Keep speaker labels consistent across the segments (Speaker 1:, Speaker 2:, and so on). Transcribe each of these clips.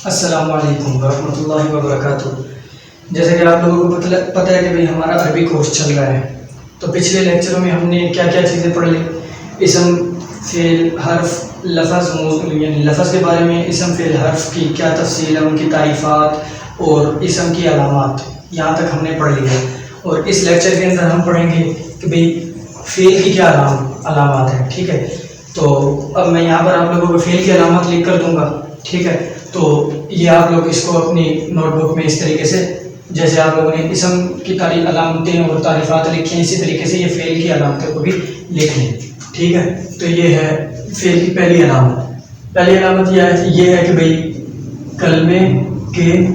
Speaker 1: السلام علیکم ورحمۃ اللہ وبرکاتہ۔ جیسا کہ آپ لوگوں کو پتہ ہے کہ بھئی ہمارا عربی کورس چل رہا ہے، تو پچھلے لیکچروں میں ہم نے کیا کیا چیزیں پڑھ لی؟ اسم، فعل، حرف، لفظ، یعنی لفظ کے بارے میں، اسم، فعل، حرف کی کیا تفصیل ہے، ان کی تعریفات اور اسم کی علامات، یہاں تک ہم نے پڑھ لیا۔ اور اس لیکچر کے اندر ہم پڑھیں گے کہ بھئی فعل کی کیا علامات ہیں، ٹھیک ہے؟ تو اب میں یہاں پر آپ لوگوں کو فعل کی علامات لکھ کر دوں گا، ٹھیک ہے؟ تو یہ آپ لوگ اس کو اپنی نوٹ بک میں اس طریقے سے، جیسے آپ لوگوں نے اسم کی علامتیں اور تعریفات لکھی ہیں، اسی طریقے سے یہ فعل کی علامتوں کو بھی لکھ لیں، ٹھیک ہے؟ تو یہ ہے فعل کی پہلی علامت۔ پہلی علامت یہ ہے کہ بھئی کلمے کے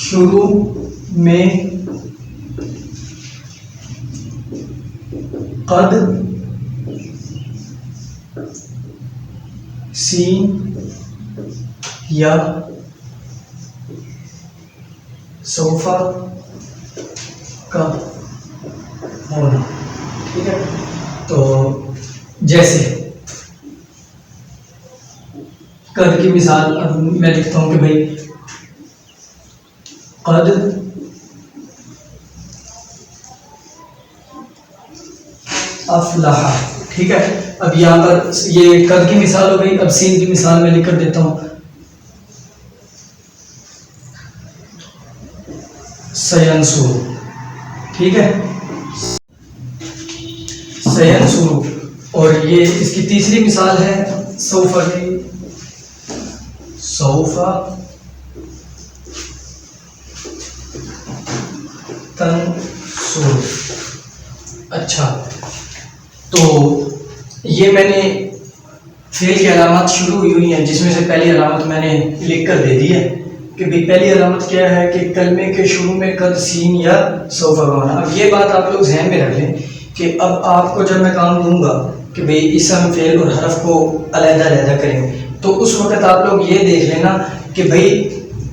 Speaker 1: شروع میں قد، سین یا سوف کا ہونا، ٹھیک ہے؟ تو جیسے قد کی مثال اب میں لکھتا ہوں کہ بھئی قد افلح، ٹھیک ہے؟ اب یہاں پر یہ قد کی مثال ہو گئی، اب سین کی مثال میں لکھ کر دیتا ہوں، سینسر، ٹھیک ہے؟ سینسر۔ اور یہ اس کی تیسری مثال ہے سوف کی، سوف تنصر۔ اچھا، تو یہ میں نے فعل کی علامات شروع ہوئی ہیں، جس میں سے پہلی علامت میں نے لکھ کر دے دی ہے کہ بھئی پہلی علامت کیا ہے کہ کلمے کے شروع میں قد، سین یا سوف کا ہونا۔ اب یہ بات آپ لوگ ذہن میں رکھ لیں کہ اب آپ کو جب میں کام دوں گا کہ بھئی اسم، فعل اور حرف کو علیحدہ علیحدہ کریں، تو اس وقت آپ لوگ یہ دیکھ لینا کہ بھئی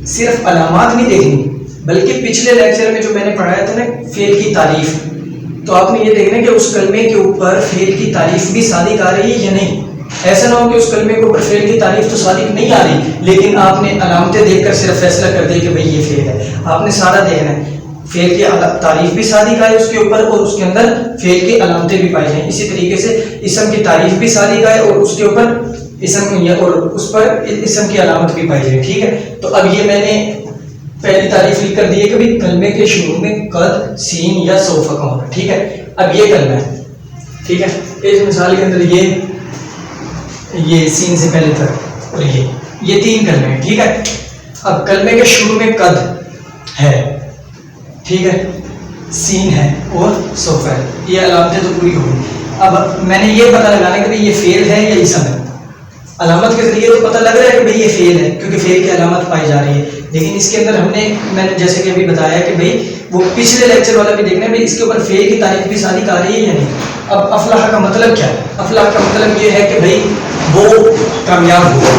Speaker 1: صرف علامات نہیں دیکھنی، بلکہ پچھلے لیکچر میں جو میں نے پڑھایا تھا نا فعل کی تعریف، تو آپ نے یہ دیکھنا کہ اس کلمے کے اوپر فعل کی تعریف بھی صادق آ رہی ہے یا نہیں۔ ایسا نہ ہو کہ اس کلمے کے اوپر فعل کی تعریف تو صادق نہیں آ رہی، لیکن آپ نے علامتیں دیکھ کر صرف فیصلہ کر دیا کہ بھئی یہ فعل ہے۔ آپ نے سارا دیکھنا ہے، فعل کی تعریف بھی صادق آئے اس کے اوپر، اور اس کے اندر فعل کی علامتیں بھی پائی جائیں۔ اسی طریقے سے اسم کی تعریف بھی صادق آئے اور اس کے اوپر اس پر اسم کی علامت بھی پائی جائے، ٹھیک ہے؟ تو اب یہ میں نے پہلی تعریف لکھ کر دی ہے کہ بھئی کلمے کے شروع میں قد، سین یا سوف کا ہونا، ٹھیک ہے؟ اب یہ کلمہ ہے، ٹھیک ہے؟ اس مثال کے اندر یہ سین سے پہلے تک اور یہ تین کلمے ہیں، ٹھیک ہے؟ اب کلمے کے شروع میں قد ہے، ٹھیک ہے، سین ہے اور سوف ہے، یہ علامتیں تو پوری ہوئی۔ اب میں نے یہ پتہ لگانا کہ یہ فعل ہے یا اسم ہے۔ علامت کے ذریعے تو پتہ لگ رہا ہے کہ بھئی یہ فعل ہے، کیونکہ فعل کی علامت پائی جا رہی ہے، لیکن اس کے اندر میں نے جیسے کہ ابھی بتایا کہ بھئی وہ پچھلے لیکچر والا بھی دیکھنا ہے بھئی اس کے اوپر فعل کی تعریف بھی صادق آ رہی ہے یا نہیں۔ اب افلاح کا مطلب کیا ہے؟ افلاح کا مطلب یہ ہے کہ بھئی وہ کامیاب ہوا،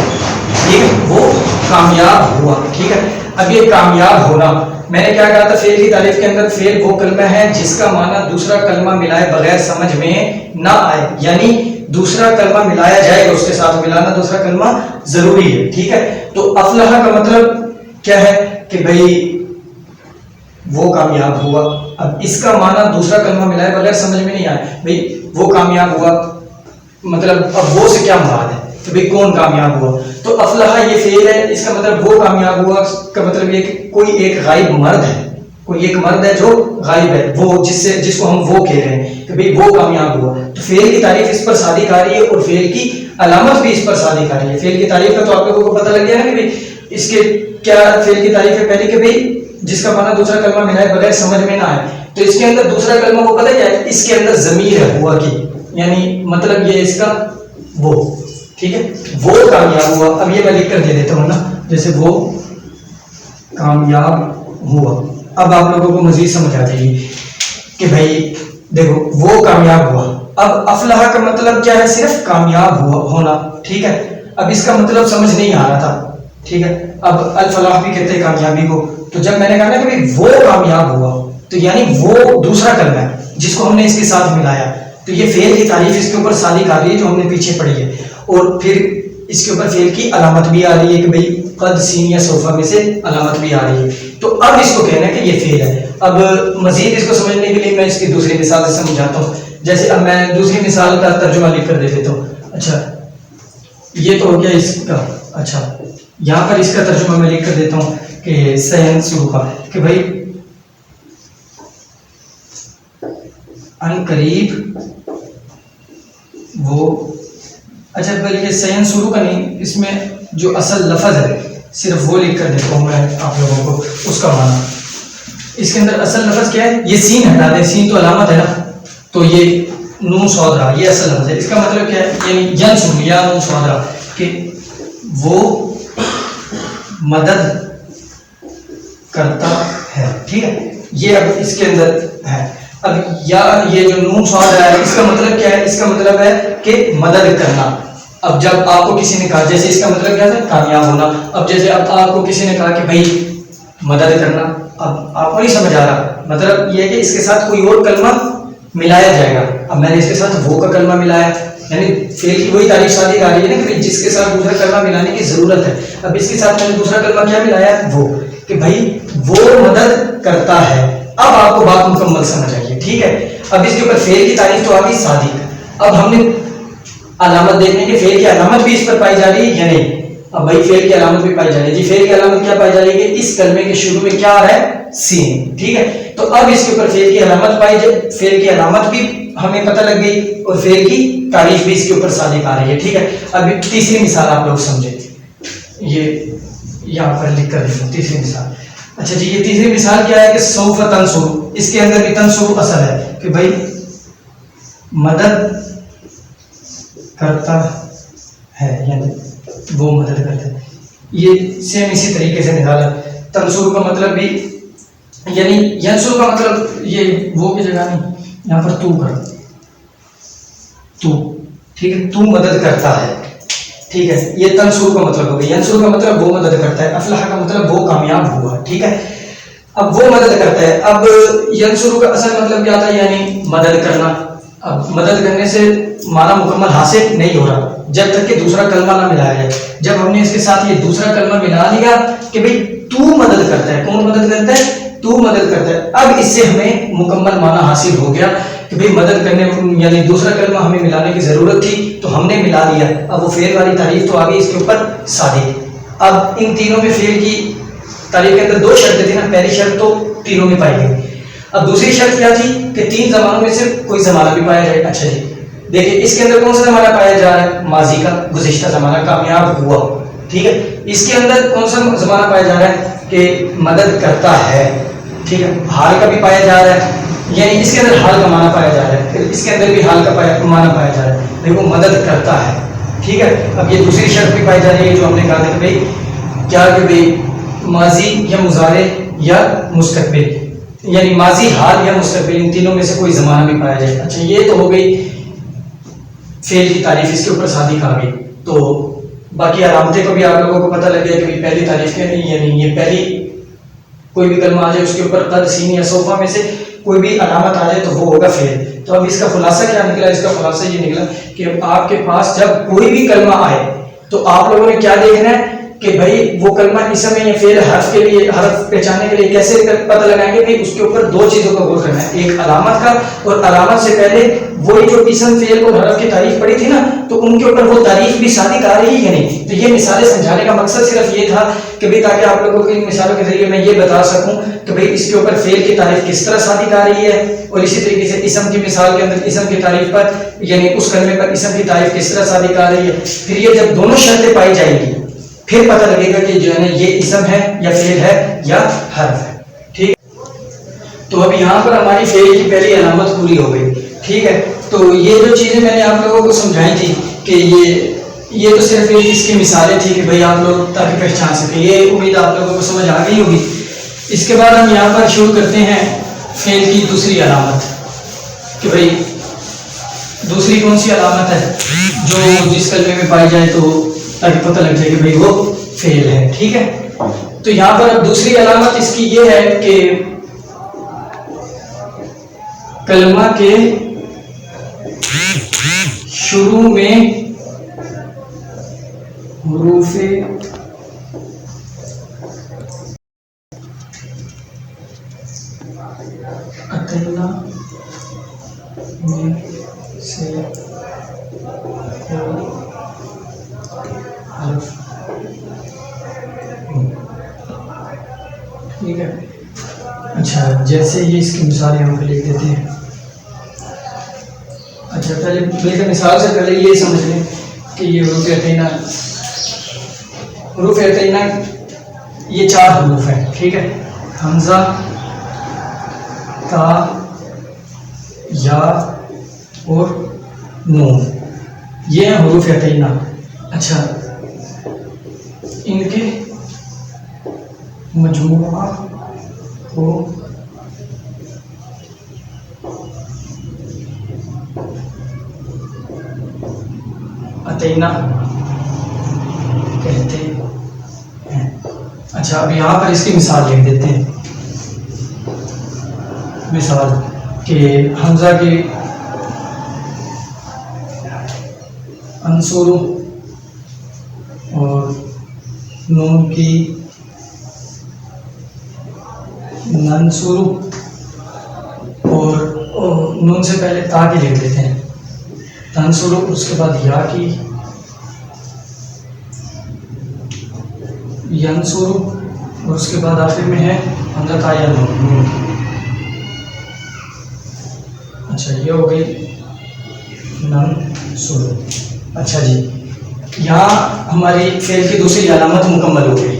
Speaker 1: ٹھیک ہے؟ وہ کامیاب ہوا، ٹھیک ہے؟ اب یہ کامیاب ہونا، میں نے کیا کہا تھا فعل کی تعریف کے اندر؟ فعل وہ کلمہ ہے جس کا معنی دوسرا کلمہ ملائے بغیر سمجھ میں نہ آئے، یعنی دوسرا کلمہ ملایا جائے گا، اس کے ساتھ ملانا دوسرا کلمہ ضروری ہے، ٹھیک ہے؟ تو افلاح کا مطلب کیا ہے کہ بھئی وہ کامیاب ہوا۔ اب اس کا معنی دوسرا کلمہ ملائے بغیر سمجھ میں نہیں آئے، بھئی وہ کامیاب ہوا، مطلب اب وہ سے کیا مراد ہے کہ بھئی کون کامیاب ہوا؟ تو افلاح یہ فعل ہے، اس کا مطلب وہ کامیاب ہوا کا مطلب یہ کہ کوئی ایک غائب مرد ہے، کوئی ایک مرد ہے جو غائب ہے، وہ جس کو ہم وہ کہہ رہے ہیں کہ بھئی وہ کامیاب ہوا۔ تو فعل کی تعریف اس پر صادق آ رہی ہے اور فعل کی علامت بھی اس پر صادق آ رہی ہے۔ فعل کی تعریف کا تو آپ لوگوں کو پتہ لگ گیا نا کہ بھئی اس کے کیا فعل کی تعریف ہے؟ پہلے کہ بھئی جس کا معنی دوسرا کلمہ ملائے بغیر سمجھ میں نہ آئے، تو اس کے اندر دوسرا کلمہ وہ پتہ کیا ہے؟ اس کے اندر ضمیر ہے ہوا کی، یعنی مطلب یہ اس کا وہ، ٹھیک ہے؟ وہ کامیاب ہوا۔ اب یہ میں لکھ کر دے دیتا ہوں نا، جیسے وہ کامیاب ہوا۔ اب آپ لوگوں کو مزید سمجھ آ جائے گی کہ بھائی دیکھو وہ کامیاب ہوا۔ اب افلاح کا مطلب کیا ہے؟ صرف کامیاب ہونا، ٹھیک ہے؟ اب اس کا مطلب سمجھ نہیں آ رہا تھا، ٹھیک ہے؟ اب الفلاح بھی کہتے ہیں کامیابی کو، تو جب میں نے کہا نا کہ وہ کامیاب ہوا، تو یعنی وہ دوسرا کلمہ ہے جس کو ہم نے اس کے ساتھ ملایا، تو یہ فعل کی تعریف اس کے اوپر صادق آ رہی ہے جو ہم نے پیچھے پڑھی ہے۔ اور پھر اس کے اوپر فعل کی علامت بھی آ رہی ہے کہ بھئی قد سین یا سوفا میں سے علامت بھی آ رہی ہے، تو اب اس کو کہنا ہے کہ یہ فعل ہے۔ اب مزید اس کو سمجھنے کے لیے میں اس کی دوسری مثال سے سمجھاتا ہوں، جیسے اب میں دوسری مثال کا ترجمہ لکھ کر دے دیتا ہوں۔ اچھا یہ تو ہو گیا اس کا، اچھا یہاں پر اس کا ترجمہ میں لکھ کر دیتا ہوں کہ سین شروع کا، کہ بھائی ان قریب وہ، اچھا بلکہ سین شروع کا نہیں، اس میں جو اصل لفظ ہے صرف وہ لکھ کر دیتا ہوں میں آپ لوگوں کو اس کا معنی۔ اس کے اندر اصل لفظ کیا ہے، یہ سین ہٹا دیں، سین تو علامت ہے نا، تو یہ نون صاد رہا، یہ اصل لفظ ہے۔ اس کا مطلب کیا ہے، یعنی ینصر یا نون صاد رہا کہ وہ مدد کرتا ہے، ٹھیک ہے، یہ اب اس کے اندر ہے۔ اب یا یہ جو نون صاد ہے اس کا مطلب کیا ہے، اس کا مطلب ہے کہ مدد کرنا۔ اب جب آپ کو کسی نے کہا، جیسے اس کا مطلب کیا تھا، کامیاب ہونا، اب جیسے اب آپ کو کسی نے کہا کہ بھائی مدد کرنا، اب آپ کو نہیں سمجھ آ رہا، مطلب یہ ہے کہ اس کے ساتھ کوئی اور کلمہ ملایا جائے گا۔ اب میں نے اس کے ساتھ وہ کا کلمہ ملایا، یعنی فعل کی وہی تعریف صادق آ رہی ہے نا کہ جس کے ساتھ دوسرا کلمہ ملانے کی ضرورت ہے۔ اب اس کے ساتھ میں نے دوسرا کلمہ کیا ملایا، وہ، کہ بھائی وہ مدد کرتا ہے۔ اب آپ کو بات مکمل سمجھ آئیے، ٹھیک ہے۔ اب اس کے اوپر فعل کی تعریف تو آ گئی صادق، اب ہم نے علامت دیکھنے کے فعل کی علامت بھی اس پر پائی جا رہی ہے یا نہیں۔ اب بھائی فعل کی علامت بھی پائی جا رہی ہے، جی فعل کی علامت کیا پائی جا رہی ہے کہ اس کلمے کے شروع میں کیا ہے، سین، ٹھیک ہے۔ تو اب اس کے اوپر فعل کی علامت پائی جائے، فعل کی علامت بھی ہمیں پتہ لگ گئی اور فعل کی تعریف بھی اس کے اوپر صادق آ رہی ہے، ٹھیک ہے۔ اب تیسری مثال آپ لوگ سمجھیں، یہ یہاں پر لکھ کر دیتا ہوں تیسری مثال۔ اچھا جی یہ تیسری مثال کیا ہے کہ سوف تنصر، اس کے اندر بھی تنصر اصل ہے کہ بھائی مدد کرتا ہے، یعنی وہ مدد کرتا ہے، یہ سیم اسی طریقے سے نکالا۔ تنصر کا مطلب بھی، یعنی ینصر کا مطلب یہ وہ کی جگہ نہیں، یہاں پر تو کر، تو، ٹھیک ہے، تو مدد کرتا ہے، ٹھیک ہے، یہ تنصر کا مطلب ہو گیا۔ ینصر کا مطلب وہ مدد کرتا ہے، افلح کا مطلب وہ کامیاب ہوا، ٹھیک ہے۔ اب وہ مدد کرتا ہے، اب ینصر کا اصل مطلب کیا تھا، یعنی مدد کرنا۔ اب مدد کرنے سے معنی مکمل حاصل نہیں ہو رہا جب تک کہ دوسرا کلمہ نہ ملایا جائے۔ جب ہم نے اس کے ساتھ یہ دوسرا کلمہ ملا لیا کہ بھئی تو مدد کرتا ہے، کون مدد کرتا ہے، تو مدد کرتا ہے، اب اس سے ہمیں مکمل معنی حاصل ہو گیا کہ بھئی مدد کرنے، یعنی دوسرا کلمہ ہمیں ملانے کی ضرورت تھی تو ہم نے ملا لیا۔ اب وہ فعل والی تعریف تو آ گئی اس کے اوپر صادق۔ اب ان تینوں میں فعل کی تعریف کے اندر دو شرطیں تھیں نا، پہلی شرط تو تینوں میں پائی گئی، اب دوسری شرط کیا تھی کہ تین زمانوں میں سے کوئی زمانہ بھی پایا جائے۔ اچھا جی دیکھیں اس کے اندر کون سا زمانہ پایا جا رہا ہے، ماضی کا، گزشتہ زمانہ، کامیاب ہوا، ٹھیک ہے۔ اس کے اندر کون سا زمانہ پایا جا رہا ہے کہ مدد کرتا ہے، ٹھیک ہے، حال کا بھی پایا جا رہا ہے، یعنی اس کے اندر حال کا معنی پایا جا رہا ہے، پھر اس کے اندر بھی حال کا معنی پایا جا رہا ہے، بھائی وہ مدد کرتا ہے، ٹھیک ہے۔ اب یہ دوسری شرط بھی پائی جا رہی ہے جو ہم نے کہا تھا کہ بھائی کیا، کہ بھائی ماضی یا مضارع یا مستقبل، یعنی ماضی، حال یا مستقبل، ان تینوں میں سے کوئی زمانہ بھی پایا جائے۔ اچھا یہ تو ہو گئی فعل کی تعریف، اس کے اوپر صادق آ گئی، تو باقی علامتیں کو بھی آپ لوگوں کو پتہ لگ گیا کہ پہلی تعریف کیا نہیں، یعنی یہ پہلی کوئی بھی کلمہ آ جائے اس کے اوپر قد سین یا صوفہ میں سے کوئی بھی علامت آ جائے تو وہ ہوگا فعل۔ تو اب اس کا خلاصہ کیا نکلا، اس کا خلاصہ یہ نکلا کہ آپ کے پاس جب کوئی بھی کلمہ آئے تو آپ لوگوں نے کیا دیکھنا ہے کہ بھائی وہ کلمہ اسم ہے یا فعل، حرف کے لیے، حرف پہچاننے کے لیے کیسے پتہ لگائیں گے، کہ اس کے اوپر دو چیزوں کا غور کرنا ہے، ایک علامت کا، اور علامت سے پہلے وہی جو اسم، فعل اور حرف کی تعریف پڑی تھی نا، تو ان کے اوپر وہ تعریف بھی صادق آ رہی ہے نہیں۔ تو یہ مثالیں سمجھانے کا مقصد صرف یہ تھا کہ بھئی تاکہ آپ لوگوں کو ان مثالوں کے ذریعے میں یہ بتا سکوں کہ بھئی اس کے اوپر فعل کی تعریف کس طرح صادق آ رہی ہے، اور اسی طریقے سے اسم کی مثال کے اندر اسم کی تعریف پر، یعنی اس کلمے پر اسم کی تعریف کس طرح صادق آ رہی ہے۔ پھر یہ جب دونوں شرطیں پائی جائیں گی پھر پتہ لگے گا کہ جو ہے نا یہ اسم ہے یا فعل ہے یا حرف ہے، ٹھیک۔ تو اب یہاں پر ہماری فعل کی پہلی علامت پوری ہو گئی، ٹھیک ہے۔ تو یہ جو چیزیں میں نے آپ لوگوں کو سمجھائی تھی کہ یہ تو صرف اس کی مثالیں تھی کہ بھئی آپ لوگ تاکہ پہچان سکیں، یہ امید آپ لوگوں کو سمجھ آ گئی ہوگی۔ اس کے بعد ہم یہاں پر شروع کرتے ہیں فعل کی دوسری علامت کہ بھئی دوسری کون سی علامت ہے جو جس کلمے میں پائی جائے تو تاکہ پتہ لگ جائے کہ بھئی وہ فعل ہے، ٹھیک ہے۔ تو یہاں پر دوسری علامت اس کی یہ ہے کہ کلمہ کے شروع میں حروف عطیہ میں سے کوئی حرف، ٹھیک ہے. اچھا جیسے یہ اس کی مثال یہاں پہ لکھ دیتے ہیں. اچھا پہلے مل کر مثال سے پہلے یہ سمجھ لیں کہ یہ حروف عطینہ یہ 4 حروف ہیں، ٹھیک ہے. حمزہ، تا، یا اور نون، یہ ہیں حروف عطینہ. اچھا ان کے مجموعہ کو عطینہ کہتے ہیں. اچھا اب یہاں پر اس کی مثال لکھ دیتے ہیں. مثال کہ حمزہ کے انصر اور نون کی ننصر، اور نون سے پہلے تا کی لکھ دیتے ہیں تنصر، اس کے بعد یا کی ینصر، اور اس کے بعد آخر میں ہے حمزہ تا یا نون. اچھا یہ ہو گئی ننصر. اچھا جی یہاں ہماری فعل کی دوسری علامت مکمل ہو گئی.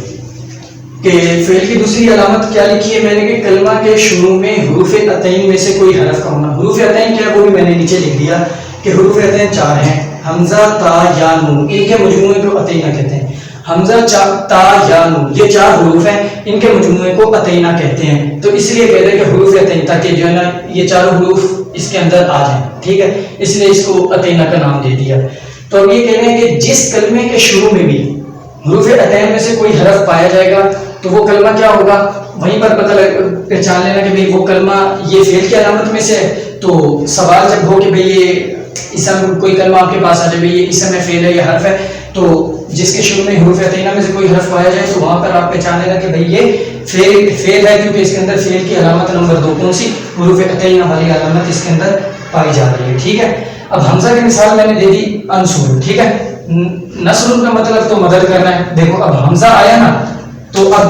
Speaker 1: کہ فعل کی دوسری علامت کیا لکھی ہے میں نے کہ کلمہ کے شروع میں حروف عطین میں سے کوئی حرف کا ہونا. حروف عطین کیا وہ بھی میں نے نیچے لکھ دیا کہ حروف عطین 4 ہیں، حمزہ، تا، یا، نون، ان کے مجموعے کو عطینہ کہتے ہیں. حمزہ، تا، یا، نون یہ 4 حروف ہیں، ان کے مجموعے کو عطینہ کہتے ہیں. تو اس لیے کہتے ہیں کہ حروف عطین تاکہ جو ہے نا یہ 4 حروف اس کے اندر آ جائیں، ٹھیک ہے، اس لیے اس کو عطینہ کا نام دے دیا. تو اب یہ کہہ رہے ہیں کہ جس کلمے کے شروع میں بھی حروف عطین میں سے کوئی حرف پایا جائے گا تو وہ کلمہ کیا ہوگا، وہیں پر پہچان لینا کہ بھئی وہ کلمہ یہ فعل کی علامت میں سے ہے. تو سوال جب ہو کہ بھئی یہ اسم، کوئی کلمہ آپ کے پاس آ جائے بھئی یہ اسم ہے، فعل ہے یا حرف ہے، تو جس کے شروع میں حروف عطینہ میں سے کوئی حرف پایا جائے تو وہاں پر آپ پہچان لینا کہ بھئی یہ فعل ہے، کیونکہ اس کے اندر فعل کی علامت نمبر 2 کون سی، حروف عطینہ والی علامت اس کے اندر پائی جا رہی ہے. ٹھیک ہے. اب حمزہ کی مثال میں نے دے دی انصر، ٹھیک ہے. نصر کا مطلب تو مدد کرنا ہے. دیکھو اب حمزہ آیا نا تو اب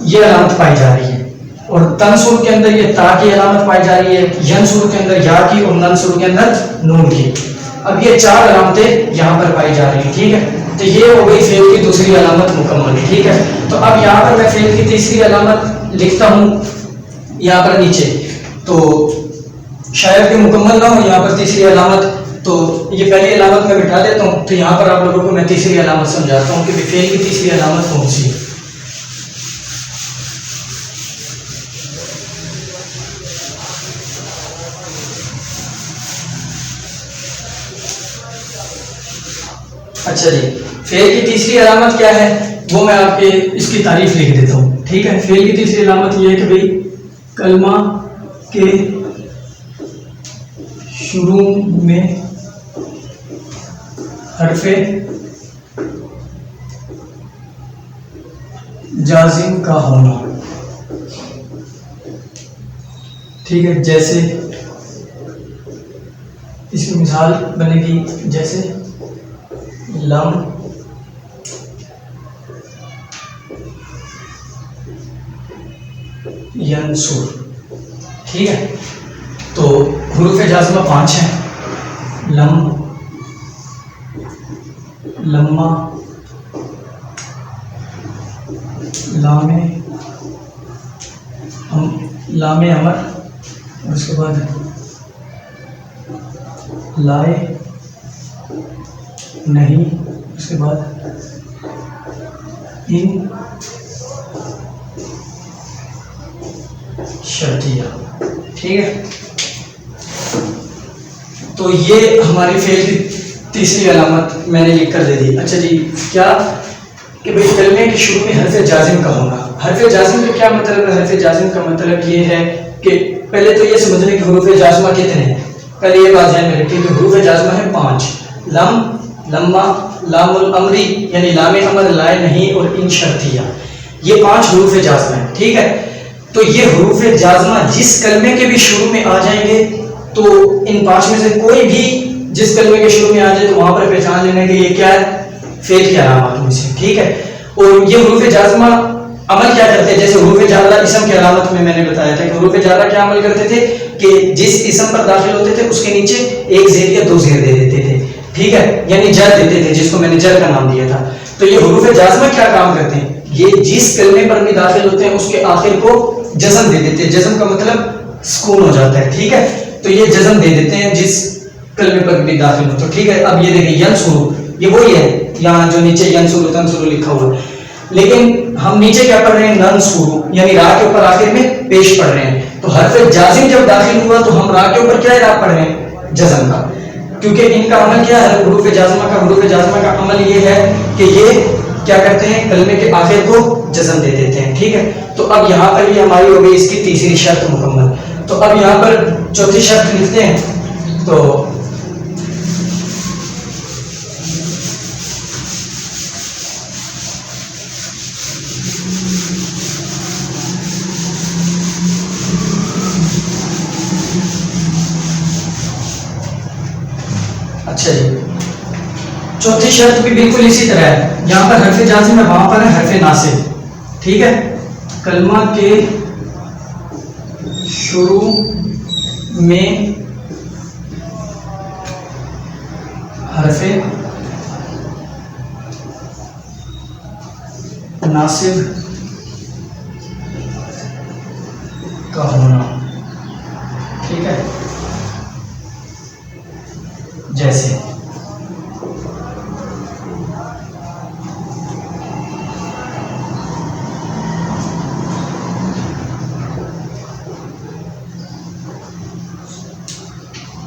Speaker 1: یہ علامت پائی جا رہی ہے، اور تنصر کے اندر یہ تا کی علامت پائی جا رہی ہے، ینصر کے اندر یا کی، اور ننصر کے اندر نون کی. اب یہ 4 علامتیں یہاں پر پائی جا رہی ہیں، ٹھیک ہے. تو یہ ہو گئی فعل کی دوسری علامت مکمل، ٹھیک ہے. تو اب یہاں پر میں فعل کی تیسری علامت لکھتا ہوں یہاں پر نیچے، تو شاید کہ مکمل نہ ہو یہاں پر تیسری علامت، تو یہ پہلی علامت میں بٹھا دیتا ہوں. تو یہاں پر آپ لوگوں کو میں تیسری علامت سمجھاتا ہوں کہ فعل کی تیسری علامت کون سی ہے. اچھا جی فعل کی تیسری علامت کیا ہے وہ میں آپ کے اس کی تعریف لکھ دیتا ہوں، ٹھیک ہے. فعل کی تیسری علامت یہ ہے کہ بھئی کلمہ کے شروع میں حرف جازم کا ہونا، ٹھیک ہے. جیسے اس کی مثال بنے گی جیسے لم، ینصر، ٹھیک ہے. تو حروف جازمہ 5 ہیں، لم، لما، لام امر، اور اس کے بعد لائے، نہیں، اس کے بعد ان، شرطیہ، ٹھیک ہے. تو یہ ہماری فعل کی تیسری علامت میں نے لکھ کر دے دی. اچھا جی کیا کہ بھئی کلمے کے شروع میں حرف جازم کا ہونا. حرف جازم کا کیا مطلب ہے؟ حرف جازم کا مطلب یہ ہے کہ پہلے تو یہ سمجھ لیں کہ حروف جازمہ کتنے ہیں. پہلے یہ بات ذہن میں رکھیے کہ حروف جازمہ ہیں 5، لم، لما، لام الامری یعنی لام امر لائے نہیں اور ان شرطیہ، یہ 5 حروف جازمہ ہیں، ٹھیک ہے. تو یہ حروف جازمہ جس کلمے کے بھی شروع میں آ جائیں گے تو ان 5 میں سے کوئی بھی جس کلمے کے شروع میں آ جائے تو وہاں پر پہچان لینا کہ یہ کیا ہے، فعل کی علامات میں سے، ٹھیک ہے. اور یہ حروف جازمہ عمل کیا کرتے ہیں، جیسے حروف جارہ اسم کی علامت میں نے بتایا تھا کہ حروف جارہ کیا عمل کرتے تھے کہ جس اسم پر داخل ہوتے تھے اس کے نیچے ایک زیر یا 2 زیر دے دیتے تھے، ٹھیک ہے، یعنی جر دیتے تھے، جس کو میں نے جر کا نام دیا تھا. تو یہ حروف جازمہ کیا کام کرتے ہیں، یہ جس کلمے پر بھی داخل ہوتے ہیں اس کے آخر کو جزم دے دیتے ہیں. جزم کا مطلب سکون ہو جاتا ہے، ٹھیک ہے. تو یہ جزم دے دیتے ہیں جس کلمے پر بھی داخل ہو. تو ٹھیک ہے، اب یہ دیکھیں ینصرو، یہ وہی ہے یہاں جو نیچے ینصرو تنصرو لکھا ہوا ہے، لیکن ہم نیچے کیا پڑھ رہے ہیں، ننصرو، یعنی را کے اوپر آخر میں پیش پڑھ رہے ہیں. تو حرف جازم جب داخل ہوا تو ہم را کے اوپر کیا اعراب پڑھ رہے ہیں، جزم کا، کیونکہ ان کا عمل کیا ہے، حروف جازمہ کا عمل یہ ہے کہ یہ کیا کرتے ہیں، کلمے کے آخر کو جزم دے دیتے ہیں، ٹھیک ہے. تو اب یہاں پر یہ ہماری ہو گئی اس کی تیسری شرط مکمل. تو اب یہاں پر چوتھی شرط لکھتے ہیں. تو اچھا جی، چوتھی شرط بھی بالکل اسی طرح ہے. یہاں پر حرف جازم ہے، وہاں پر ہے حرف ناصب، ٹھیک ہے. کلمہ کے شروع میں حرف ناصب کا ہونا، ٹھیک ہے. جیسے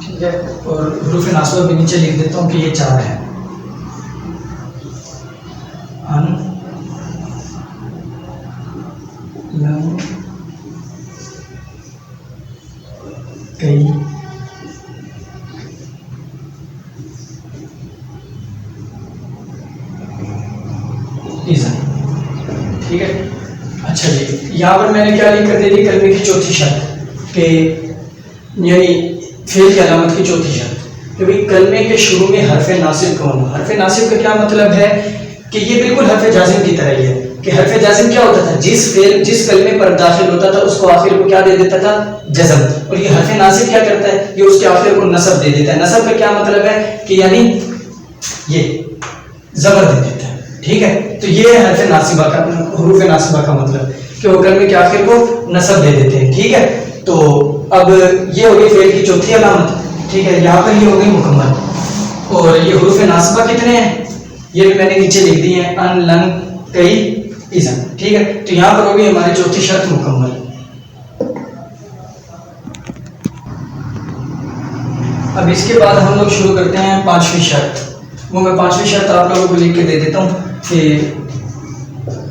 Speaker 1: ٹھیک ہے، اور حروف ناصبہ بھی نیچے لکھ دیتا ہوں کہ یہ 4 ہیں. ان لم کئی ٹھیک ہے. اچھا جی، یہاں پر میں نے کیا لکھ کر دے دی، کلمے کی چوتھی شرط کہ یعنی فعل کی علامت کی چوتھی شرط کہ بھئی کلمے کے شروع میں حرف ناصب کا ہونا. حرف ناصب کا کیا مطلب ہے کہ یہ بالکل حرف جازم کی طرح ہی ہے کہ حرف جازم کیا ہوتا تھا، جس کلمے پر داخل ہوتا تھا اس کو آخر کو کیا دے دیتا تھا، جزم. اور یہ حرف ناصب کیا کرتا ہے، یہ اس کے آخر کو نصب دے دیتا ہے. نصب کا کیا مطلب ہے کہ یعنی یہ زبر دے دیتا ہے، ٹھیک ہے. تو یہ ہے حرف ناصبہ کا، حروف ناصبہ کا مطلب کہ وہ کلمے کے آخر کو نصب دے دیتے ہیں، ٹھیک ہے. تو اب یہ ہو گئی فعل کی چوتھی علامت، ٹھیک ہے. یہاں پر یہ ہو گئی مکمل. اور یہ حروف ناصبہ کتنے ہیں، یہ بھی میں نے نیچے لکھ دی ہیں، ان لن کئی اذن، ٹھیک ہے. تو یہاں پر ہو گئی ہماری چوتھی شرط مکمل. اب اس کے بعد ہم لوگ شروع کرتے ہیں 5ویں شرط. وہ میں 5ویں شرط آپ لوگوں کو لکھ کے دے دیتا ہوں کہ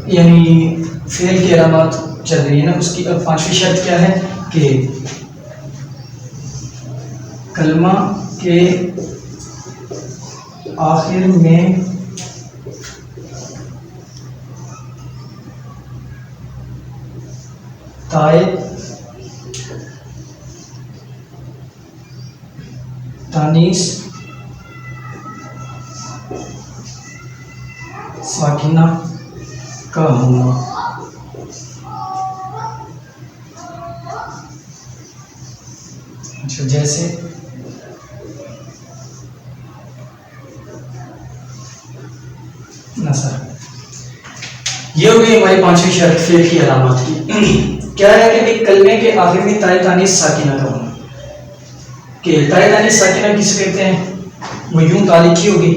Speaker 1: یعنی فعل کی علامات چل رہی ہے نا، اس کی اب 5ویں شرط کیا ہے کہ کلمہ کے آخر میں تائے تانیث ساکنہ کا ہونا. اچھا، جیسے نصر. یہ ہو گئی ہماری 5ویں شرط فعل کی علامات کی. کیا ہے کہ کلمے کے آخر میں تائے تانیث ساکنہ کا ہونا. کہ تائے تانیث ساکنہ کسے کہتے ہیں، وہ یوں تا لکھی ہوگی،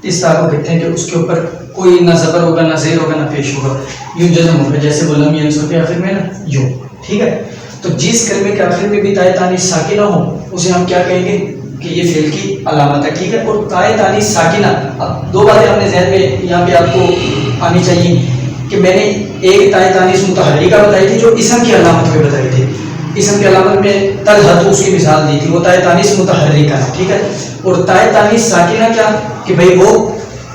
Speaker 1: اس طرح کو کہتے ہیں کہ اس کے اوپر کوئی نہ زبر ہوگا، نہ زیر ہوگا، نہ پیش ہوگا، یوں جزم ہوگا، جیسے وہ لم ینصر کے آخر میں نا یوں، ٹھیک ہے. تو جس کلمے کے آخر میں بھی تائے تانیث ساکنہ ہو اسے ہم کیا کہیں گے کہ یہ فعل کی علامت ہے، ٹھیک ہے. اور تائے تانیث ساکنہ، اب 2 باتیں ہم نے ذہن میں یہاں پہ آپ کو آنی چاہیے کہ میں نے ایک تائے تانیث متحرکہ بتائی تھی جو اسم کی علامت میں بتائی تھی. اسم کی علامت میں طلحہ اس کی مثال دی تھی، وہ تائے تانیث متحرکہ ہے، ٹھیک ہے. اور تائے تانیث ساکنہ کیا کہ بھئی وہ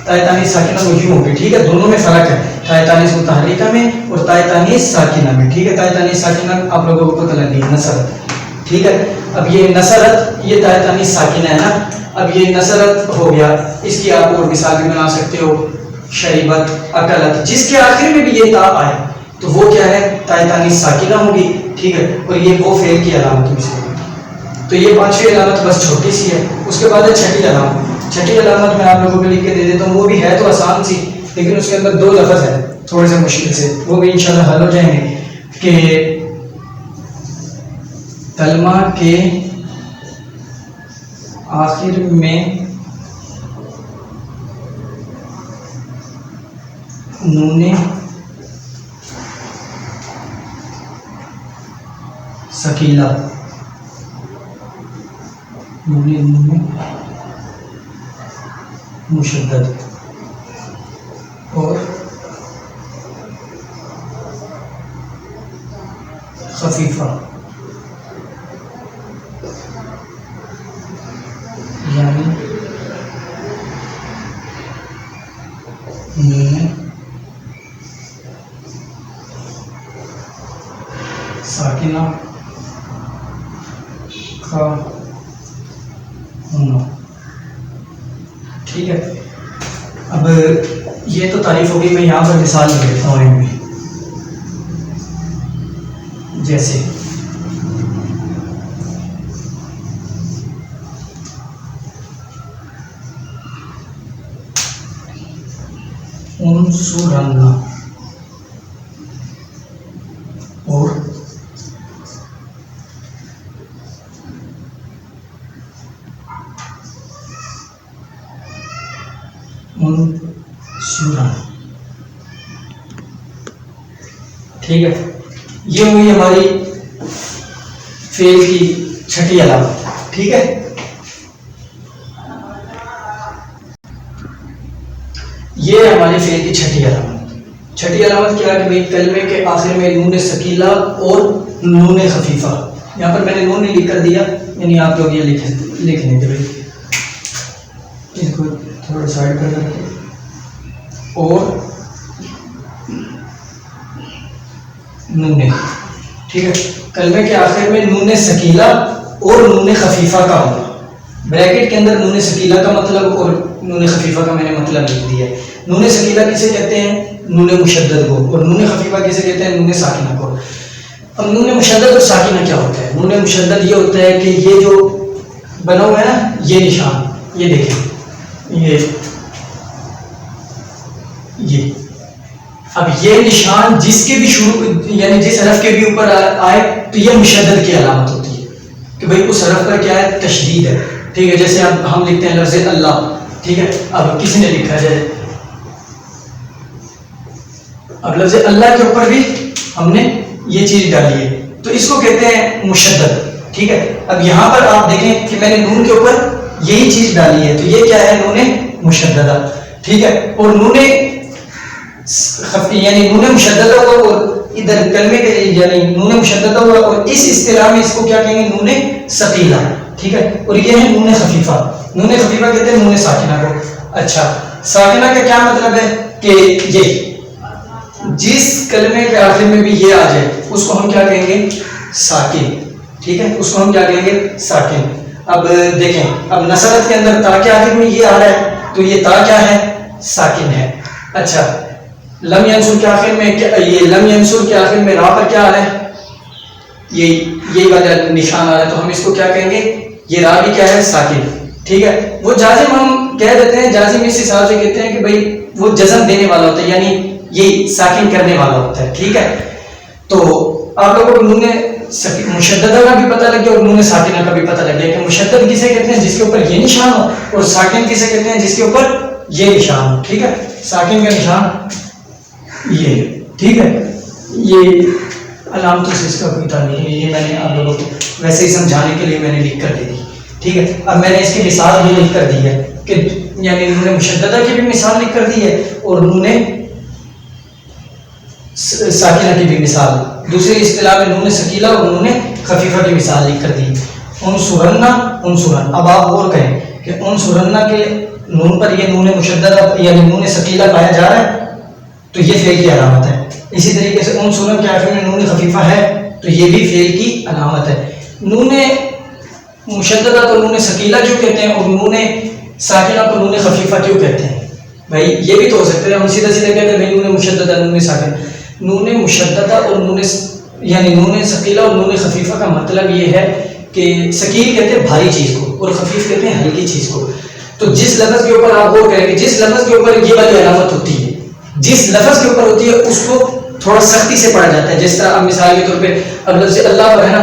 Speaker 1: تائے تانیث ساکنہ وہ یوں ہوگی، ٹھیک ہے، دونوں میں فرق ہے، تائے تانیث متحرکہ میں اور تائے تانیث ساکنہ میں، ٹھیک ہے. تائے تانیث ساکنہ آپ لوگوں کو پتہ لگی نصرت، ٹھیک ہے. اب یہ نصرت یہ تائے تانیث ساکنہ ہے نا. اب یہ نصرت ہو گیا، اس کی آپ اور مثال بھی بنا سکتے ہو، شریبت، اکلت، جس کے آخر میں بھی یہ تا آئے تو وہ کیا ہے، تائے تانیث ساکنہ ہوگی، ٹھیک ہے. اور یہ وہ فعل کی علامت میں سے، تو یہ پانچویں علامت بس چھوٹی سی ہے. اس کے بعد ہے چھٹی علامت. چھٹی علامت میں آپ لوگوں کو لکھ کے دے دیتا ہوں، وہ بھی ہے تو آسان سی، لیکن اس کے اندر دو لفظ ہے تھوڑے سے مشکل سے، وہ بھی انشاءاللہ حل ہو جائیں گے. کہ کلمہ کے آخر میں نون ثقیلہ، نون مشدد اور خفیفہ، یعنی نون ساکنہ کا ہونا، ٹھیک ہے. اب یہ تو تعریف ہوگی، میں یہاں پر مثال لے لیتا ہوں ان میں، جیسے انصرنا اور انصرنا، ٹھیک ہے. یہ ہوئی ہماری فعل کی چھٹی علامت، ٹھیک ہے. یہ ہماری فعل کی چھٹی علامت. چھٹی علامت کیا کہ بھئی کلمے کے آخر میں نون ثقیلہ اور نون خفیفہ. یہاں پر میں نے نون نہیں لکھ کر دیا، یعنی آپ لوگ یہ لکھ لیں گے بھائی، اس کو تھوڑا سائڈ کر رکھیں. اور نون، ٹھیک ہے. کلمے کے آخر میں نون ثقیلہ اور نون خفیفہ کا ہونا. بریکٹ کے اندر نون ثقیلہ کا مطلب اور نون خفیفہ کا میں نے مطلب لکھ دیا ہے. نون ثقیلہ کسے کہتے ہیں؟ نون مشدد کو. اور نون خفیفہ کسے کہتے ہیں؟ نون ساکنہ کو. اب نون مشدد اور ساکنہ کیا ہوتا ہے؟ نون مشدد یہ ہوتا ہے کہ یہ جو بنا ہوا ہے نا، یہ نشان، یہ دیکھیں، یہ اب یہ نشان جس کے بھی شروع، یعنی جس حرف کے بھی اوپر آئے تو یہ مشدد کی علامت ہوتی ہے کہ بھئی اس حرف پر کیا ہے؟ تشدید ہے، ٹھیک ہے. جیسے اب ہم لکھتے ہیں لفظ اللہ، ٹھیک ہے. اب کسی نے لکھا جائے، اب لفظ اللہ کے اوپر بھی ہم نے یہ چیز ڈالی ہے تو اس کو کہتے ہیں مشدد، ٹھیک ہے. اب یہاں پر آپ دیکھیں کہ میں نے نون کے اوپر یہی چیز ڈالی ہے تو یہ کیا ہے؟ نون مشددہ، ٹھیک ہے. اور نون یعنی نون مشددہ ہوا اور ادھر کلمے کے یعنی نون مشددہ ہوا، اور اس اصطلاح میں اس کو کیا کہیں گے؟ نون ثقیلہ، ٹھیک ہے. اور یہ ہے نون خفیفہ. نون خفیفہ کہتے ہیں نون ساکنہ کو. اچھا، ساکنہ کا کیا مطلب ہے؟ کہ یہ جس کلمے کے آخر میں بھی یہ آ جائے اس کو ہم کیا کہیں گے؟ ساکن، ٹھیک ہے. اس کو ہم کیا کہیں گے؟ ساکن. اب دیکھیں، اب نصرت کے اندر تا کے آخر میں یہ آ رہا ہے تو یہ تا کیا ہے؟ ساکن ہے. اچھا، لم ینصر کے آخر میں یہ لم ینصر کے آخر میں را پر کیا آ رہا ہے؟ یہی والا نشان آ رہا ہے تو ہم اس کو کیا کہیں گے؟ یہ را بھی کیا ہے؟ ساکن، ٹھیک ہے. وہ جازم ہم کہہ دیتے ہیں، جازم اس حساب سے کہتے ہیں کہ بھئی وہ جزم دینے والا ہوتا ہے، یعنی یہ ساکن کرنے والا ہوتا ہے، ٹھیک ہے. تو آپ لوگوں کو نون مشددہ کا بھی پتہ لگ گیا اور نون ساکنہ کا بھی پتہ لگ گیا کہ مشدد کسے کہتے ہیں؟ جس کے اوپر یہ نشان ہو، اور ساکن کسے کہتے ہیں؟ جس کے اوپر یہ نشان ہو، ٹھیک ہے. ساکن کا نشان یہ، ٹھیک ہے. یہ علامتوں سے اس کا کوئی تعلق نہیں، یہ میں نے آپ لوگوں کو ویسے ہی سمجھانے کے لیے میں نے لکھ کر دے دی، ٹھیک ہے. اب میں نے اس کی مثال بھی لکھ کر دی ہے کہ یعنی نون مشددہ کی بھی مثال لکھ کر دی ہے اور نون ساکنہ کی بھی مثال، دوسری اصطلاح میں نون ثقیلہ اور نون خفیفہ کی مثال لکھ کر دی. انصرنا، انصرن. اب آپ غور کریں کہ انصرنا کے نون پر یہ نون مشددہ یعنی نون ثقیلہ پایا جا رہا ہے تو یہ فعل کی علامت ہے. اسی طریقے سے انصر کے آخر میں نون خفیفہ ہے تو یہ بھی فعل کی علامت ہے. نون مشددہ کو نون ثقیلہ کیوں کہتے ہیں اور نون ساکنہ کو نون خفیفہ کیوں کہتے ہیں؟ بھائی یہ بھی تو ہو سکتا ہے ہم سیدھا سیدھا کہتے ہیں بھائی نون مشددہ نون ساکنہ. نون مشددہ اور نون یعنی نون ثقیلہ اور نون خفیفہ کا مطلب یہ ہے کہ ثقیل کہتے ہیں بھاری چیز کو اور خفیف کہتے ہیں ہلکی چیز کو. تو جس لفظ کے اوپر آپ غور کریں گے جس لفظ کے اوپر یہ والی علامت ہوتی ہے جس لفظ کے اوپر ہوتی ہے اس کو تھوڑا سختی سے پڑھا جاتا ہے. جس طرح اب مثال کے طور پہ اب لفظ اللہ پر ہے نا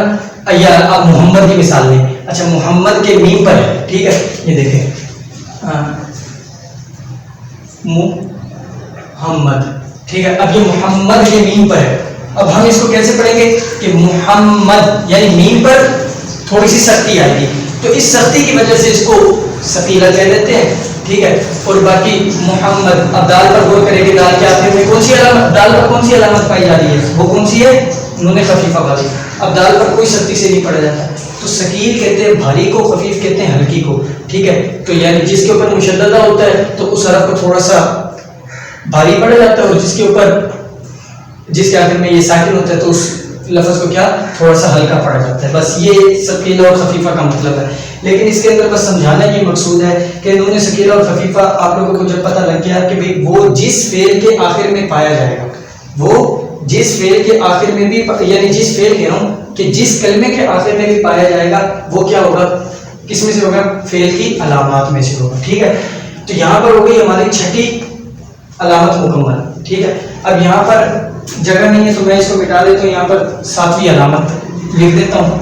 Speaker 1: یا آپ محمد کی مثال لیں. اچھا محمد کے میم پر ہے ٹھیک ہے یہ دیکھیں محمد ٹھیک ہے. اب یہ محمد کے میم پر ہے. اب ہم اس کو کیسے پڑھیں گے کہ محمد یعنی میم پر تھوڑی سی سختی آئے گی تو اس سختی کی وجہ سے اس کو ثقیلہ کہہ دیتے ہیں ٹھیک ہے. اور باقی محمد اب دال پر غور کریں گے دال کے آخر میں کون سی علامت دال پر کون سی علامت پائی جا رہی ہے وہ کون سی ہے نون خفیفہ والی. اب دال پر کوئی سختی سے نہیں پڑھا جاتا تو ثقیل کہتے ہیں بھاری کو خفیف کہتے ہیں ہلکی کو ٹھیک ہے. تو یعنی جس کے اوپر مشددہ ہوتا ہے تو اس حرف کو تھوڑا سا بھاری پڑا جاتا ہے اور جس کے آخر میں یہ ساکن ہوتا ہے تو اس لفظ کو کیا تھوڑا سا ہلکا پڑا جاتا ہے. بس یہ ثقیلہ اور خفیفہ کا مطلب ہے. لیکن اس کے اندر بس سمجھانا یہ مقصود ہے کہ نون ثقیلہ اور خفیفہ آپ لوگوں کو جب پتہ لگ گیا کہ بھئی وہ جس فعل کے آخر میں پایا جائے گا وہ جس فعل کے آخر میں بھی یعنی جس فعل کہہ رہا ہوں کہ جس کلمے کے آخر میں بھی پایا جائے گا وہ کیا ہوگا کس میں سے ہوگا فعل کی علامات میں سے ہوگا ٹھیک ہے. تو یہاں پر ہو گئی ہماری چھٹی علامت مکمل ٹھیک ہے. اب یہاں پر جگہ نہیں ہے تو میں اس کو مٹا دیتا ہوں یہاں پر 7ویں علامت لکھ دیتا ہوں.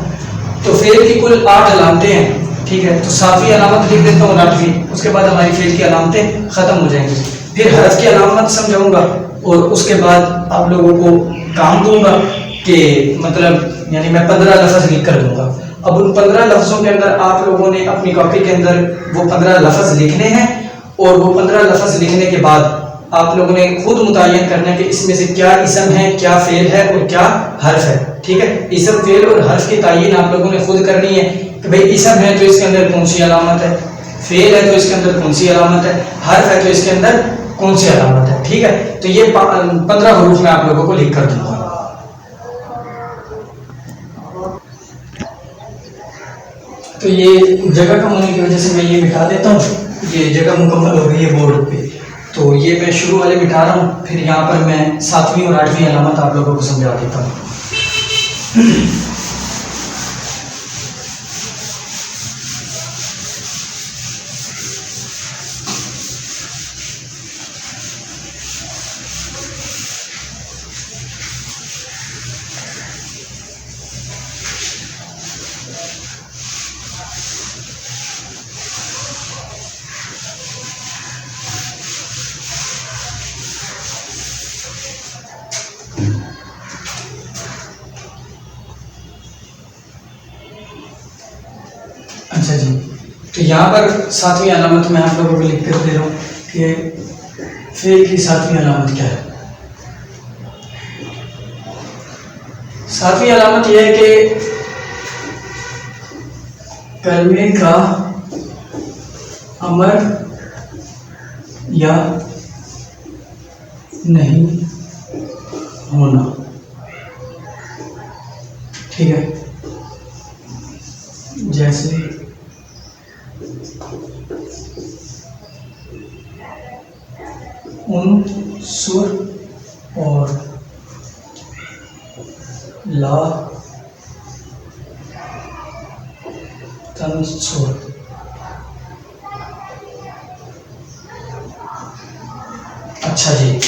Speaker 1: تو فعل کی کل 8 علامتیں ہیں ٹھیک ہے. تو 7ویں علامت لکھ دیتا ہوں 8ویں. اس کے بعد ہماری فعل کی علامتیں ختم ہو جائیں گی. پھر حرف کی علامت سمجھاؤں گا اور اس کے بعد آپ لوگوں کو کام دوں گا کہ مطلب یعنی میں 15 لفظ لکھ کر دوں گا. اب ان 15 لفظوں کے اندر آپ لوگوں نے اپنی کاپی کے اندر وہ 15 لفظ لکھنے ہیں اور وہ 15 لفظ لکھنے کے بعد آپ لوگوں نے خود متعین کرنا ہے کہ اس میں سے کیا اسم ہے کیا فعل ہے اور کیا حرف ہے ٹھیک ہے. اسم فعل اور حرف کی تعین آپ لوگوں نے خود کرنی ہے کہ بھئی اسم ہے تو اس کے اندر کون سی علامت ہے فعل ہے تو اس کے اندر کون سی علامت ہے حرف ہے تو اس کے اندر کون سی علامت ہے ٹھیک ہے. تو یہ 15 حروف میں آپ لوگوں کو لکھ کر دوں گا. تو یہ جگہ کم ہونے کی وجہ سے میں یہ مٹا دیتا ہوں. یہ جگہ مکمل ہو گئی ہے بورڈ پہ تو یہ میں شروع والے مٹا رہا ہوں. پھر یہاں پر میں 7ویں اور 8ویں علامت آپ لوگوں کو سمجھا دیتا ہوں. اچھا جی تو یہاں پر 7ویں علامت میں آپ لوگوں کو لکھ کر دے رہا ہوں کہ فعل کی 7ویں علامت کیا ہے. 7ویں علامت یہ ہے کہ کلمے کا امر یا نہیں ہونا ٹھیک ہے. جیسے انصر اور لا تنصر. اچھا جی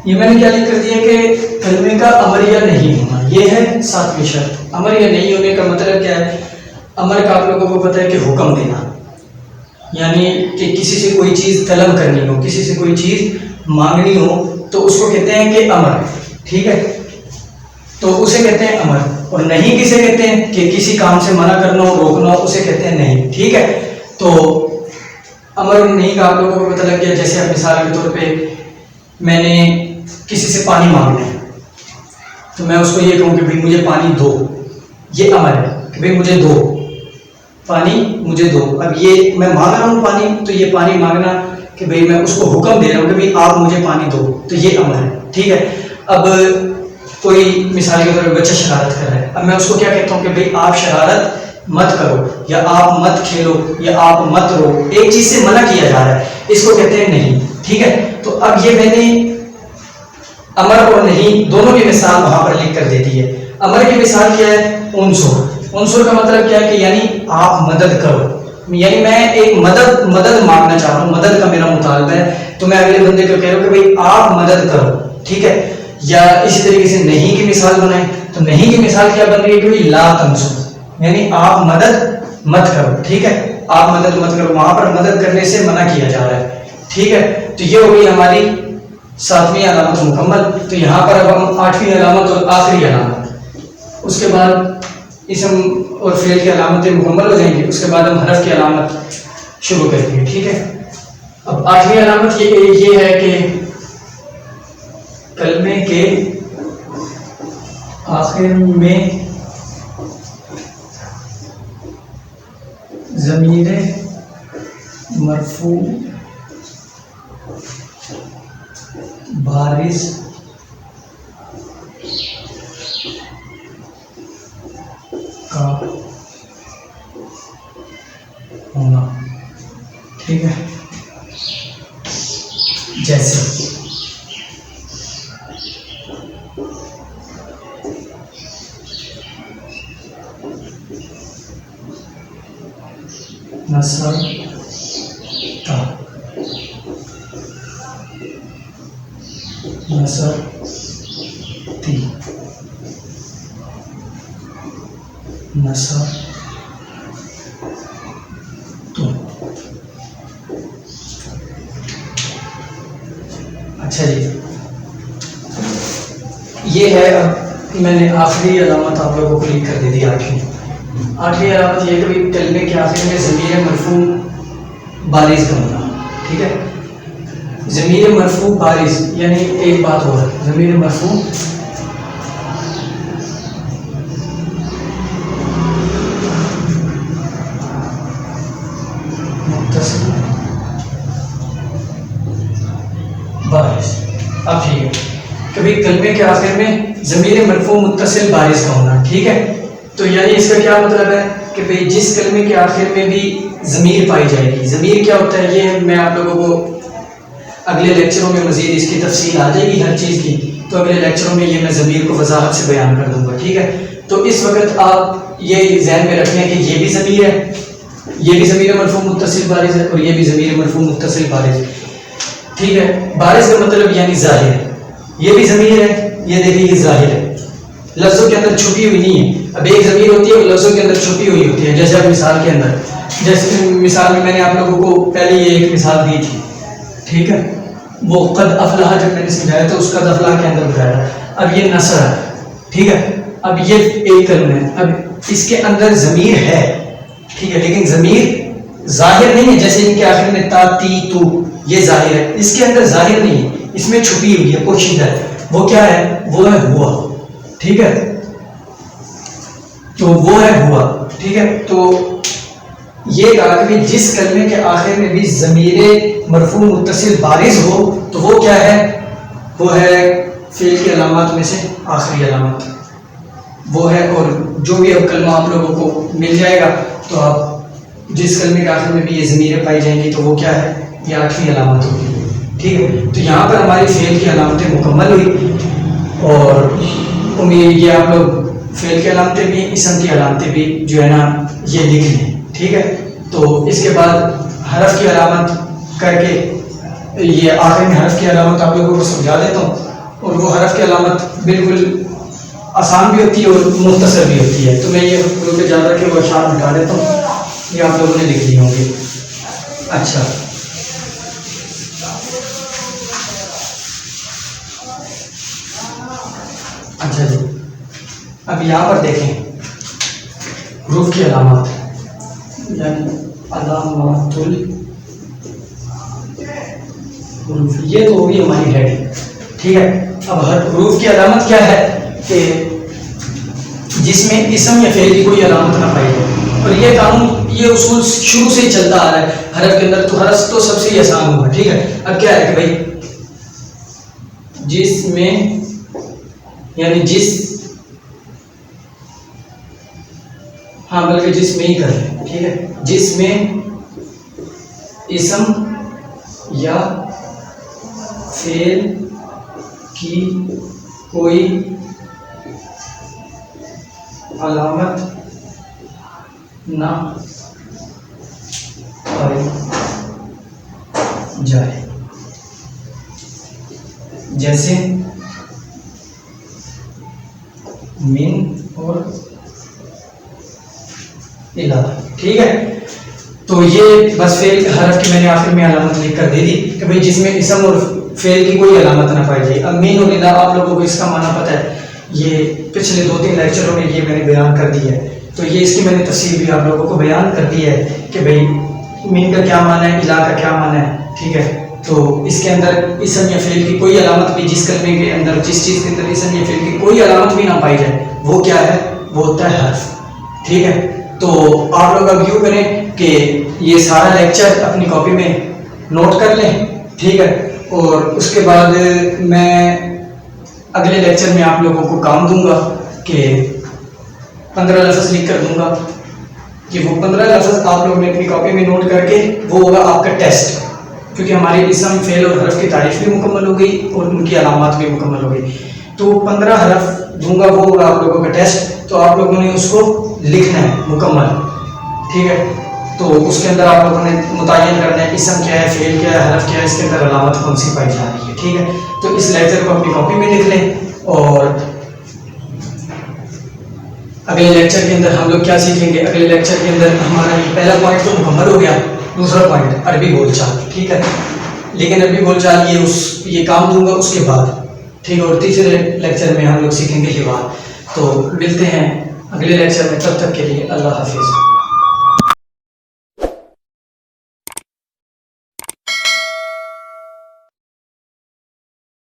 Speaker 1: یہ میں نے کیا لکھ کر دیا کہ کلمے کا امر یا نہیں ہونا یہ ہے 7ویں شرط. امر یا نہیں ہونے کا مطلب کیا ہے. امر کا آپ لوگوں کو پتہ ہے کہ حکم دینا یعنی کہ کسی سے کوئی چیز طلب کرنی ہو کسی سے کوئی چیز مانگنی ہو تو اس کو کہتے ہیں کہ امر ٹھیک ہے. تو اسے کہتے ہیں امر. اور نہیں کسے کہتے ہیں کہ کسی کام سے منع کرنا ہو روکنا ہو اسے کہتے ہیں نہیں ٹھیک ہے. تو امر نہیں کا آپ لوگوں کو پتہ لگ گیا. جیسے اب مثال کے طور پہ میں نے کسی سے پانی مانگنا ہے تو میں اس کو یہ کہوں کہ بھائی مجھے پانی دو یہ امر ہے کہ بھائی مجھے دو پانی مجھے دو. اب یہ میں مانگ رہا ہوں پانی، تو یہ پانی مانگنا کہ بھئی میں اس کو حکم دے رہا ہوں کہ بھئی آپ مجھے پانی دو، تو یہ امر ہے. ٹھیک ہے. اب کوئی مثال کے طور پہ بچہ شرارت کر رہا ہے، اب میں اس کو کیا کہتا ہوں کہ بھئی آپ شرارت مت کرو، یا آپ مت کھیلو، یا آپ مت رو. ایک چیز سے منع کیا جا رہا ہے، اس کو کہتے ہیں نہیں. ٹھیک ہے. تو اب یہ میں نے امر اور نہیں دونوں کی مثال وہاں پر لکھ کر دے دی ہے. امر کی مثال کیا ہے؟ انصر. انصر کا مطلب کیا ہے کہ یعنی آپ مدد کرو، یعنی میں ایک مدد مانگنا چاہ رہا ہوں، مدد کا میرا مطالبہ ہے، تو میں اگلے بندے کو کہہ رہا ہوں کہ بھئی آپ مدد کرو. ٹھیک ہے. یا اسی طریقے سے نہیں کی مثال بنائیں تو نہیں کی مثال کیا بن رہی ہے کہ بھئی لا تنصر، یعنی آپ مدد مت کرو. ٹھیک ہے. آپ مدد مت کرو، وہاں پر مدد کرنے سے منع کیا جا رہا ہے. ٹھیک ہے. تو یہ ہو گئی ہماری 7ویں علامت مکمل. تو یہاں پر اب ہم 8ویں علامت اور آخری علامت، اس کے بعد اسم اور فعل کی علامتیں مکمل ہو جائیں گی، اس کے بعد ہم حرف کی علامت شروع کریں گے. ٹھیک ہے. اب 8ویں علامت یہ ہے کہ کلمے کے آخر میں ضمیر مرفوع بارز کا ہونا. ٹھیک ہے. جیسے نصر تا، نصر تی، نصر تو. اچھا جی، یہ ہے. اب میں نے آخری علامت آپ لوگوں کو لکھ کر دے دی. آٹھویں علامت یہ ہے کہ کلمے کے آخر میں ضمیر مرفوع بارز کا ہونا. ٹھیک ہے. ضمیر مرفوع بارز یعنی ایک بات اور ضمیر مرفوع متصل بارز. اب ٹھیک ہے، کبھی کلمے کے آخر میں ضمیر مرفوع متصل بارز کا ہونا. ٹھیک ہے. تو یعنی اس کا کیا مطلب ہے کہ بھئی جس کلمے کے آخر میں بھی ضمیر پائی جائے گی. ضمیر کیا ہوتا ہے یہ میں آپ لوگوں کو اگلے لیکچروں میں مزید اس کی تفصیل آ جائے گی ہر چیز کی، تو اگلے لیکچروں میں یہ میں ضمیر کو وضاحت سے بیان کر دوں گا. ٹھیک ہے. تو اس وقت آپ یہ ذہن میں رکھیں کہ یہ بھی ضمیر ہے، یہ بھی ضمیر مرفوع متصل بارز ہے، اور یہ بھی ضمیر مرفوع متصل بارز ہے. ٹھیک ہے. بارز کا مطلب یعنی ظاہر ہے. یہ بھی ضمیر ہے، یہ دیکھیں یہ ظاہر ہے، لفظوں کے اندر چھپی ہوئی نہیں ہے. اب ایک ضمیر ہوتی ہے وہ لفظوں کے اندر چھپی ہوئی ہوتی ہے، جیسے اب مثال کے اندر، جیسے مثال میں نے آپ لوگوں کو پہلے یہ ایک مثال دی تھی. ٹھیک ہے. وہ قد افلاح جب میں نے سمجھایا تو اس قد افلاح کے اندر بتایا. اب یہ نصر ہے. ٹھیک ہے. اب یہ ایک کلمہ ہے، اب اس کے اندر ضمیر ہے. ٹھیک ہے. لیکن ضمیر ظاہر نہیں ہے، جیسے ان کے آخر میں تا تی تو یہ ظاہر ہے، اس کے اندر ظاہر نہیں ہے، اس میں چھپی ہوئی ہے، پوشیدہ ہے. وہ کیا ہے؟ وہ ہے ہوا. ٹھیک ہے. تو وہ ہے ہوا. ٹھیک ہے. تو یہ کہا کہ جس کلمے کے آخر میں بھی ضمیر مرفوع متصل بارز ہو تو وہ کیا ہے؟ وہ ہے فعل کی علامات میں سے آخری علامت وہ ہے. اور جو بھی اب کلمہ آپ لوگوں کو مل جائے گا تو آپ جس کلمے کے آخر میں بھی یہ ضمیریں پائی جائیں گی تو وہ کیا ہے؟ یہ 8ویں علامت ہوگی. ٹھیک ہے. تو یہاں پر ہماری فعل کی علامتیں مکمل ہوئی، اور امید یہ آپ لوگ فعل کی علامتیں بھی اسم کی علامتیں بھی جو ہے نا یہ لکھ لیں. ٹھیک ہے. تو اس کے بعد حرف کی علامت کر کے یہ آخر میں حرف کی علامت آپ لوگوں کو سمجھا دیتا ہوں. اور وہ حرف کی علامت بالکل آسان بھی ہوتی ہے اور مختصر بھی ہوتی ہے. تو میں یہ حروف جادہ کے وہ اشعار مٹا دیتا ہوں، یہ آپ لوگوں نے لکھ لی ہوں گے. اچھا اچھا جی، اب یہاں پر دیکھیں حروف کی علامات، یعنی علامات الحروف، یہ تو ہوگی ہماری ہیڈنگ. ٹھیک ہے. اب ہر حروف کی علامت کیا ہے کہ جس میں اسم یا فعل کی کوئی علامت نہ پائی جائے. اور یہ قانون یہ اصول شروع سے ہی چلتا آ رہا ہے حرف کے اندر، تو حرف تو سب سے ہی آسان ہوگا. ٹھیک ہے. اب کیا ہے کہ بھائی جس میں، یعنی جس، ہاں بلکہ جس میں ہی کر لیں. ٹھیک ہے. جس میں اسم یا فعل کی کوئی علامت نہ پائی جائے، جیسے من اور الہ. ٹھیک ہے. تو یہ بس فعل حرف کی میں نے آخر میں علامت لکھ کر دے دی کہ بھئی جس میں اسم اور فعل کی کوئی علامت نہ پائی جائے. اب من اور الہ آپ لوگوں کو اس کا معنی پتہ ہے، یہ پچھلے 2-3 لیکچروں میں یہ میں نے بیان کر دی ہے، تو یہ اس کی میں نے تفصیل بھی آپ لوگوں کو بیان کر دی ہے کہ بھئی من کا کیا معنی ہے، الہ کا کیا معنی ہے. ٹھیک ہے. تو اس کے اندر اسم یا فعل کی کوئی علامت بھی، جس کلمے کے اندر، جس چیز کے اندر اسم یا فعل کی کوئی علامت بھی نہ پائی جائے، وہ کیا ہے؟ وہ ہوتا ہے حرف. ٹھیک ہے. تو آپ لوگ اب یوں کریں کہ یہ سارا لیکچر اپنی کاپی میں نوٹ کر لیں. ٹھیک ہے. اور اس کے بعد میں اگلے لیکچر میں آپ لوگوں کو کام دوں گا کہ 15 لفظ لکھ کر دوں گا کہ وہ 15 لفظ آپ لوگ نے اپنی کاپی میں نوٹ کر کے، وہ ہوگا آپ کا ٹیسٹ، کیونکہ ہماری اسم، فعل اور حرف کی تعریف بھی مکمل ہو گئی اور ان کی علامات بھی مکمل ہو گئی. تو 15 حرف دوں گا، وہ ہوگا آپ لوگوں کا ٹیسٹ. تو آپ لوگوں نے اس کو لکھنا ہے مکمل. ٹھیک ہے. تو اس کے اندر آپ لوگوں نے متعین کرنا ہے اسم کیا ہے، فعل کیا ہے، حرف کیا ہے، اس کے اندر علامت کون سی پائی جا رہی ہے. ٹھیک ہے. تو اس لیکچر کو اپنی کاپی میں لکھ لیں، اور اگلے لیکچر کے اندر ہم لوگ کیا سیکھیں گے؟ اگلے لیکچر کے اندر ہمارا یہ پہلا پوائنٹ تو مکمل ہو گیا. دوسرا پوائنٹ عربی بول چال. ٹھیک ہے. لیکن عربی بول چال یہ کام دوں گا اس کے بعد. ٹھیک ہے. اور تیسرے لیکچر میں ہم لوگ سیکھیں گے حوار. تو ملتے ہیں اگلے لیکچر میں، تب تک کے لیے اللہ حافظ.